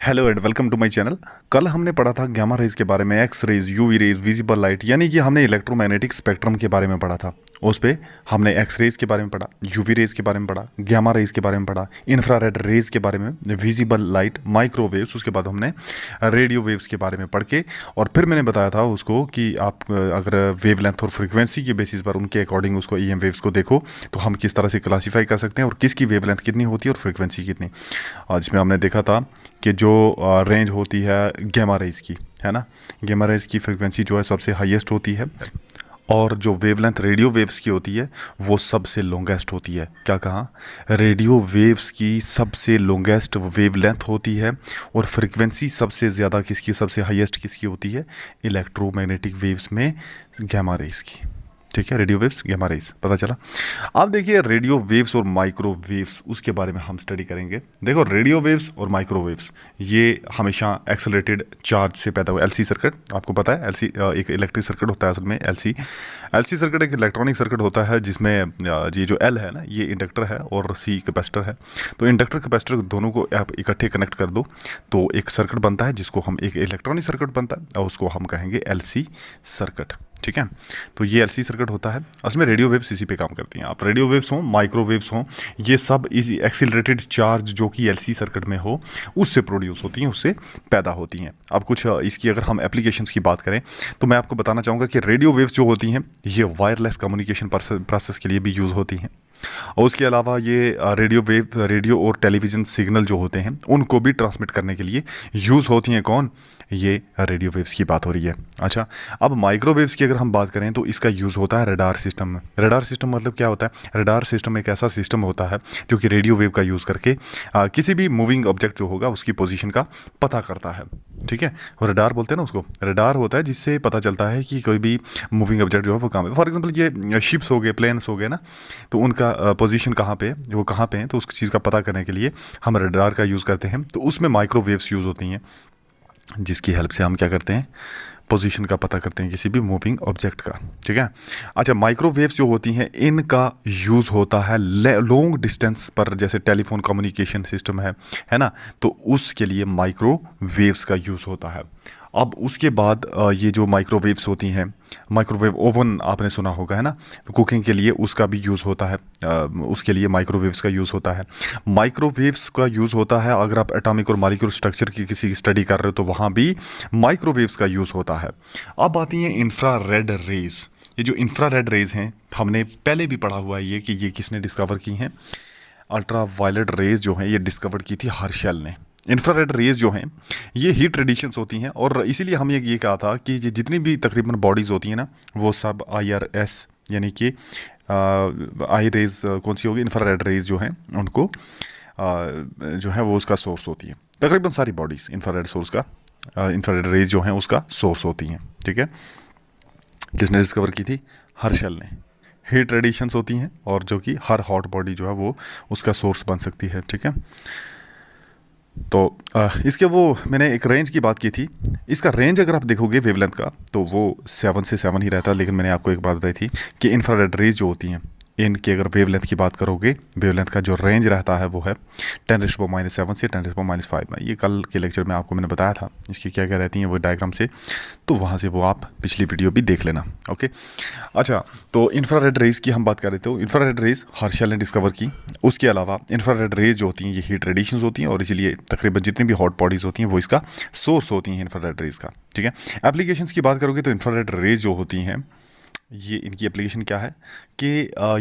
Hello and welcome to my channel. कल हमने पढ़ा था गामा रेज के बारे में, X rays, UV rays, visible light, यानी कि हमने इलेक्ट्रोमैग्नेटिक स्पेक्ट्रम के बारे में पढ़ा था। उस पे हमने एक्स रेज के बारे में पढ़ा, यूवी रेज के बारे में पढ़ा, गामा रेज के बारे में पढ़ा, इंफ्रारेड रेज के बारे में, विजिबल लाइट, माइक्रोवेव्स, उसके बाद हमने रेडियो वेव्स के बारे में पढ़ के, और फिर मैंने बताया था उसको कि आप अगर वेवलेंथ और फ्रिक्वेंसी के बेसिस पर उनके अकॉर्डिंग उसको ईएम वेव्स को देखो तो हम किस तरह से क्लासीफाई कर सकते हैं और किसकी वेवलेंथ कितनी होती है और फ्रिक्वेंसी कितनी। जिसमें हमने देखा था कि जो रेंज होती है गामा रेज की, है ना, गामा रेज की फ्रिक्वेंसी जो है सबसे हाईएस्ट होती है, और जो वेवलेंथ रेडियो वेव्स की होती है वो सबसे लॉन्गेस्ट होती है। क्या कहा? रेडियो वेव्स की सबसे लॉन्गेस्ट वेवलेंथ होती है, और फ्रिक्वेंसी सबसे ज़्यादा किसकी, सबसे हाईएस्ट किसकी होती है? इलेक्ट्रोमैग्नेटिक वेव्स में गामा रेज की। ठीक है, रेडियो वेव्स, गामा रेज, पता चला। अब देखिए रेडियो वेव्स और माइक्रो वेव्स, उसके बारे में हम स्टडी करेंगे। देखो रेडियो वेव्स और माइक्रो वेव्स ये हमेशा एक्सेलरेटेड चार्ज से पैदा हुआ। एलसी सर्किट आपको पता है, एलसी एक इलेक्ट्रिक सर्किट होता है असल में। एलसी सर्किट एक इलेक्ट्रॉनिक सर्किट होता है जिसमें ये जो एल है ना, ये इंडक्टर है और सी कैपेसिटर है। तो इंडक्टर कैपेसिटर दोनों को आप इकट्ठे कनेक्ट कर दो तो एक सर्किट बनता है जिसको हम, एक इलेक्ट्रॉनिक सर्किट बनता है और उसको हम कहेंगे एलसी सर्किट। ठीक है, तो ये एलसी सर्किट होता है। उसमें रेडियो वेव्स इसी पे काम करती हैं। आप रेडियो वेव्स हों, माइक्रोवेव्स हों, ये सब इसी एक्सीलरेटेड चार्ज जो कि एलसी सर्किट में हो उससे प्रोड्यूस होती हैं, उससे पैदा होती हैं। अब कुछ इसकी अगर हम एप्लीकेशंस की बात करें तो मैं आपको बताना चाहूँगा कि रेडियो वेव्स जो होती हैं ये वायरलेस कम्युनिकेशन प्रोसेस के लिए भी यूज़ होती हैं, और उसके अलावा ये रेडियो और टेलीविज़न सिग्नल जो होते हैं उनको भी ट्रांसमिट करने के लिए यूज़ होती हैं। कौन? ये रेडियो वेव्स की बात हो रही है। अच्छा, अब माइक्रोवेव्स की अगर हम बात करें तो इसका यूज़ होता है रडार सिस्टम में। रडार सिस्टम मतलब क्या होता है? रडार सिस्टम एक ऐसा सिस्टम होता है जो कि रेडियो वेव का यूज़ करके किसी भी मूविंग ऑब्जेक्ट जो होगा उसकी पोजीशन का पता करता है। ठीक है, और रडार बोलते हैं ना उसको। रडार होता है जिससे पता चलता है कि कोई भी मूविंग ऑब्जेक्ट जो है वो कहाँ पे। फॉर एग्जांपल ये शिप्स हो गए, प्लेन्स हो गए ना, तो उनका पोजीशन कहाँ पे है, वो कहाँ पे है, तो उस चीज़ का पता करने के लिए हम रडार का यूज़ करते हैं। तो उसमें माइक्रोवेव्स यूज़ होती हैं जिसकी हेल्प से हम क्या करते हैं? पोजीशन का पता करते हैं किसी भी मूविंग ऑब्जेक्ट का। ठीक है, अच्छा, माइक्रोवेव्स जो होती हैं इनका यूज़ होता है लॉन्ग डिस्टेंस पर, जैसे टेलीफोन कम्युनिकेशन सिस्टम है ना, तो उसके लिए माइक्रोवेव्स का यूज़ होता है। अब उसके बाद ये जो माइक्रोवेव्स होती हैं, माइक्रोवेव ओवन आपने सुना होगा, है ना, तो कुकिंग के लिए उसका भी यूज़ होता है, उसके लिए माइक्रोवेव्स का यूज़ होता है। माइक्रोवेव्स का यूज़ होता है अगर आप एटॉमिक और मॉलिक्यूलर स्ट्रक्चर की किसी स्टडी कर रहे हो तो वहाँ भी माइक्रोवेव्स का यूज़ होता है। अब आती हैं इंफ्रारेड रेज। ये जो इंफ्रारेड रेज हैं हमने पहले भी पढ़ा हुआ है ये, कि ये किसने डिस्कवर की हैं? अल्ट्रा वायलेट रेज जो हैं ये डिस्कवर की थी हर्शल ने। इंफ्रारेड रेज जो हैं ये हीट रेडिएशंस होती हैं, और इसीलिए हम ये कहा था कि जितनी भी तकरीबन बॉडीज़ होती हैं ना वो सब IRS यानी कि आई रेज कौन सी होगी? इंफ्रारेड रेज जो हैं उनको जो है वो उसका सोर्स होती है। तकरीबन सारी बॉडीज़ इंफ्रारेड सोर्स का, इंफ्रारेड रेज जो हैं उसका सोर्स होती हैं। ठीक है, किसने डिस्कवर की थी? हर्शल ने। हीट रेडिएशंस होती हैं और जो कि हर हॉट बॉडी जो है वो उसका सोर्स बन सकती है। ठीक है, तो इसके वो मैंने एक रेंज की बात की थी। इसका रेंज अगर आप देखोगे वेवलेंथ का तो वो 7 से 7 ही रहता है, लेकिन मैंने आपको एक बात बताई थी कि इंफ्रारेड रेज जो होती हैं इनकी अगर वेवलेंथ की बात करोगे, वेवलेंथ का जो रेंज रहता है वो है 10⁻⁻7 से 10⁻⁵ में। ये कल के लेक्चर में आपको मैंने बताया था इसकी क्या क्या रहती हैं वो डायग्राम से, तो वहाँ से वो आप पिछली वीडियो भी देख लेना। ओके, अच्छा, तो इंफ्रारेड रेज की हम बात कर रहे थे। इंफ्रारेड रेज हर्शल ने डिस्कवर की। उसके अलावा इंफ्रारेड रेज जो होती हैं ये हीट रेडिएशंस होती हैं, और इसीलिए तकरीबन जितनी भी हॉट बॉडीज़ होती हैं वो इसका सोर्स होती हैं इंफ्रारेड रेज का। ठीक है, एप्लीकेशंस की बात करोगे तो इंफ्रारेड रेज जो होती हैं ये, इनकी एप्लीकेशन क्या है कि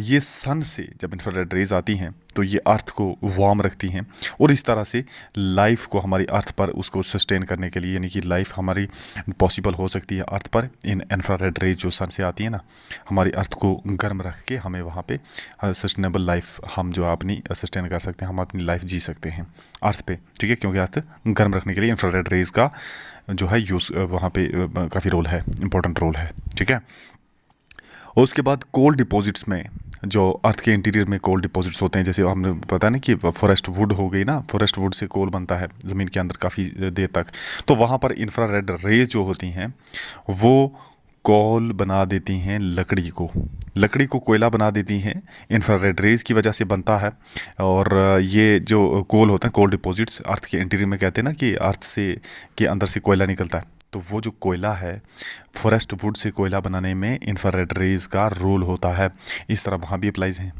ये सन से जब इंफ्रारेड रेज आती हैं तो ये अर्थ को वार्म रखती हैं, और इस तरह से लाइफ को हमारी अर्थ पर उसको सस्टेन करने के लिए, यानी कि लाइफ हमारी पॉसिबल हो सकती है अर्थ पर। इन इंफ्रारेड रेज जो सन से आती है ना, हमारी अर्थ को गर्म रख के हमें वहाँ पे सस्टेनेबल लाइफ हम जो अपनी सस्टेन कर सकते हैं, हम अपनी लाइफ जी सकते हैं अर्थ पे। ठीक है, क्योंकि अर्थ गर्म रखने के लिए इंफ्रारेड रेज का जो है यूज़ वहाँ पे काफ़ी रोल है, इंपॉर्टेंट रोल है। ठीक है, और उसके बाद कोल डिपॉजिट्स में, जो अर्थ के इंटीरियर में कोल डिपॉजिट्स होते हैं, जैसे हमने पता ना कि फॉरेस्ट वुड हो गई ना, फॉरेस्ट वुड से कोल बनता है ज़मीन के अंदर काफ़ी देर तक, तो वहाँ पर इंफ्रारेड रेज जो होती हैं वो कोल बना देती हैं लकड़ी को कोयला बना देती हैं, इंफ्रारेड रेज की वजह से बनता है। और ये जो कोल होते हैं, कोल डिपॉजिट्स अर्थ के इंटीरियर में, कहते हैं ना कि अर्थ से के अंदर से कोयला निकलता है, तो वो जो कोयला है, फॉरेस्ट वुड से कोयला बनाने में इंफ्रारेड रेज का रोल होता है। इस तरह वहाँ भी अप्लाइज हैं,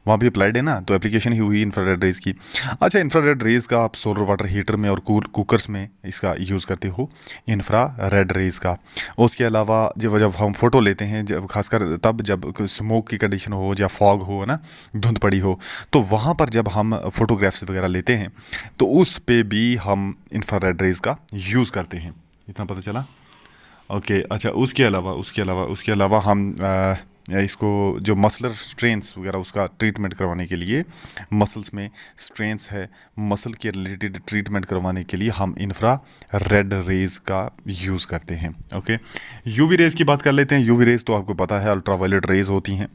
वहाँ भी अप्लाइड है ना, तो एप्लीकेशन ही हुई इंफ्रारेड रेज की। अच्छा, इंफ्रारेड रेज का आप सोलर वाटर हीटर में और कुकर्स में इसका यूज़ करते हो, इंफ्रारेड रेज का। उसके अलावा जब हम फ़ोटो लेते हैं, जब खासकर तब जब स्मोक की कंडीशन हो या फॉग हो ना, धुंध पड़ी हो, तो वहाँ पर जब हम फोटोग्राफ्स वगैरह लेते हैं तो उस पे भी हम इंफ्रारेड रेज का यूज़ करते हैं। इतना पता चला? ओके। अच्छा, उसके अलावा हम इसको जो मसलर स्ट्रेंस वगैरह उसका ट्रीटमेंट करवाने के लिए, मसल्स में स्ट्रेंस है, मसल के रिलेटेड ट्रीटमेंट करवाने के लिए हम इंफ्रा रेड रेज का यूज़ करते हैं। ओके, यूवी रेज की बात कर लेते हैं। यूवी रेज तो आपको पता है अल्ट्रावायलेट रेज होती हैं।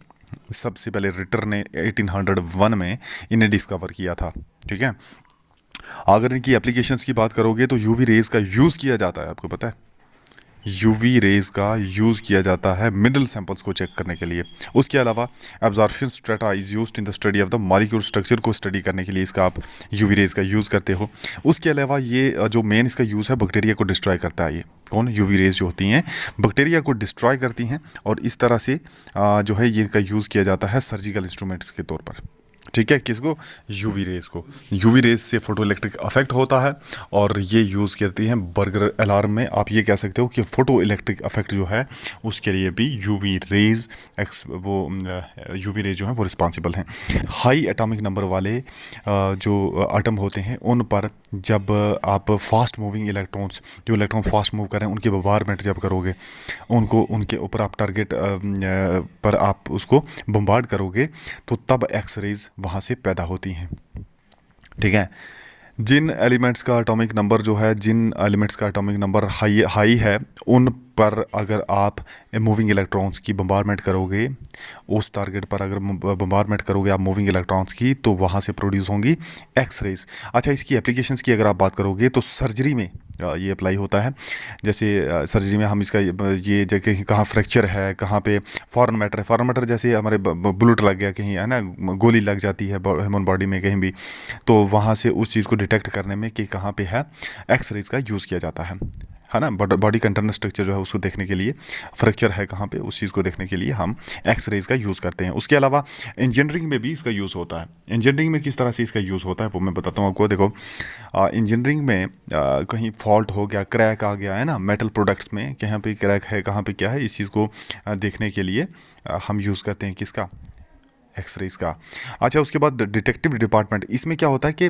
सबसे पहले रिटर ने 1801 में इन्हें डिस्कवर किया था। ठीक है, अगर इनकी एप्लीकेशंस की बात करोगे तो यूवी रेज का यूज़ किया जाता है, आपको पता है यूवी रेज का यूज़ किया जाता है मिनरल सैंपल्स को चेक करने के लिए। उसके अलावा absorption strata is used in the study of the molecule structure को स्टडी करने के लिए इसका आप यूवी रेज का यूज़ करते हो। उसके अलावा ये जो मेन इसका यूज़ है, बैक्टीरिया को डिस्ट्रॉय करता है। ये कौन? यूवी रेज जो होती हैं बैक्टीरिया को डिस्ट्रॉय करती हैं, और इस तरह से जो है ये इनका यूज़ किया जाता है सर्जिकल इंस्ट्रूमेंट्स के तौर पर। ठीक है, किसको? यूवी रेज को। यूवी रेज से फोटो इलेक्ट्रिक अफेक्ट होता है, और ये यूज़ करती हैं बर्गर अलार्म में। आप ये कह सकते हो कि फोटो इलेक्ट्रिक अफेक्ट जो है उसके लिए भी यूवी रेज यूवी रेज जो है वो रिस्पॉन्सिबल हैं। हाई एटॉमिक नंबर वाले जो एटम होते हैं, उन पर जब आप फास्ट मूविंग इलेक्ट्रॉन्स, जो इलेक्ट्रॉन फास्ट मूव कर रहे हैं, उनकी बम्बार्डमेंट जब करोगे, उनके ऊपर आप टारगेट पर आप उसको बम्बार्ड करोगे, तो तब एक्स रेज वहाँ से पैदा होती हैं। ठीक है, जिन एलिमेंट्स का एटॉमिक नंबर हाई है, उन पर अगर आप मूविंग इलेक्ट्रॉन्स की बम्बार्डमेंट करोगे, उस टारगेट पर अगर बम्बार्डमेंट करोगे आप मूविंग इलेक्ट्रॉन्स की, तो वहाँ से प्रोड्यूस होंगी एक्स रेज। अच्छा, इसकी एप्लीकेशंस की अगर आप बात करोगे तो सर्जरी में ये अप्लाई होता है। जैसे सर्जरी में हम इसका ये जगह कहाँ फ्रैक्चर है, कहाँ पे फॉरेन मैटर जैसे हमारे बुलेट लग गया कहीं, है ना, गोली लग जाती है ह्यूमन बॉडी में कहीं भी, तो वहाँ से उस चीज़ को डिटेक्ट करने में कि कहाँ पे है, एक्स रेज का यूज़ किया जाता है ना। बॉडी का इंटरनल स्ट्रक्चर जो है उसको देखने के लिए, फ्रैक्चर है कहाँ पे, उस चीज़ को देखने के लिए हम एक्स रेज का यूज़ करते हैं। उसके अलावा इंजीनियरिंग में भी इसका यूज़ होता है। इंजीनियरिंग में किस तरह से इसका यूज़ होता है वो मैं बताता हूँ आपको। देखो, इंजीनियरिंग में कहीं फॉल्ट हो गया, क्रैक आ गया है ना, मेटल प्रोडक्ट्स में कहाँ पे क्रैक है, कहाँ पे क्या है, इस चीज़ को देखने के लिए हम यूज़ करते हैं किसका? एक्स रेज का। अच्छा, उसके बाद डिटेक्टिव डिपार्टमेंट, इसमें क्या होता है कि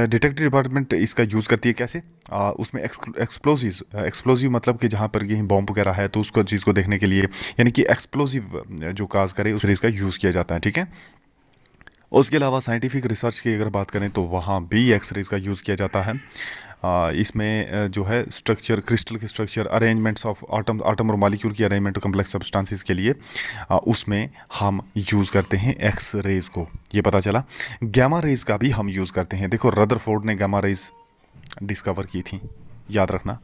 डिटेक्टिव डिपार्टमेंट इसका यूज़ करती है कैसे? उसमें एक्सप्लोजिव मतलब कि जहाँ पर कहीं बॉम्ब वगैरह है, तो उसको चीज़ को देखने के लिए, यानी कि एक्सप्लोजिव जो काज करे, उस रेज का यूज़ किया जाता है। ठीक है, उसके अलावा साइंटिफिक रिसर्च की अगर बात करें तो वहाँ भी एक्स रेज का यूज़ किया जाता है। इसमें जो है स्ट्रक्चर, क्रिस्टल के स्ट्रक्चर, अरेंजमेंट्स ऑफ आटम और मॉलिक्यूल की अरेंजमेंट कम्प्लेक्स सब्सटेंसेस के लिए उसमें हम यूज़ करते हैं एक्स रेज को। ये पता चला। गैमा रेज का भी हम यूज़ करते हैं। देखो, रदरफोर्ड ने गैमा रेज डिस्कवर की थी, याद रखना।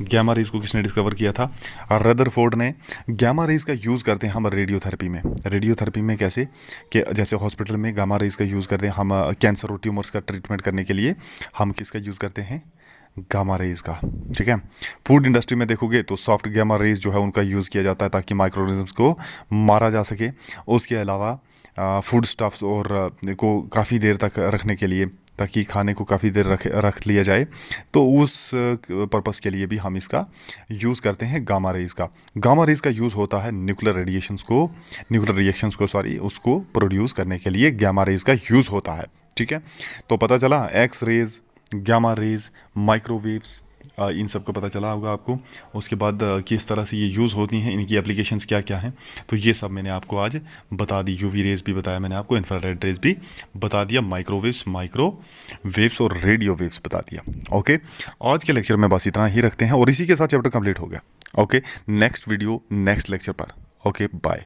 गैमा रेज को किसने डिस्कवर किया था? रदरफोर्ड ने। गैमा रेज का यूज़ करते हैं हम रेडियोथेरेपी में। रेडियोथेरेपी में कैसे कि जैसे हॉस्पिटल में गैमा रेज का यूज़ करते हैं हम कैंसर और ट्यूमर्स का ट्रीटमेंट करने के लिए, हम किसका यूज़ करते हैं? गामा रेज का। ठीक है, फूड इंडस्ट्री में देखोगे तो सॉफ्ट गामा रेज जो है उनका यूज़ किया जाता है ताकि माइक्रो ऑर्गेनिजम्स को मारा जा सके। उसके अलावा फूड स्टफ्स और को काफ़ी देर तक रखने के लिए, ताकि खाने को काफ़ी देर रख लिया जाए, तो उस पर्पस के लिए भी हम इसका यूज़ करते हैं गामा रेज का। गामा रेज का यूज़ होता है न्यूक्लियर रिएक्शंस को उसको प्रोड्यूस करने के लिए गामा रेज का यूज़ होता है। ठीक है, तो पता चला X rays, gamma rays, microwaves, इन सब का पता चला होगा आपको। उसके बाद किस तरह से ये यूज़ होती हैं, इनकी एप्लीकेशंस क्या क्या हैं, तो ये सब मैंने आपको आज बता दी। यूवी रेज भी बताया मैंने आपको, इंफ्रारेड रेज भी बता दिया, माइक्रोवेव्स और रेडियो वेव्स बता दिया। ओके, आज के लेक्चर में बस इतना ही रखते हैं, और इसी के साथ चैप्टर कंप्लीट हो गया। Okay, next video next lecture पर। Okay, bye.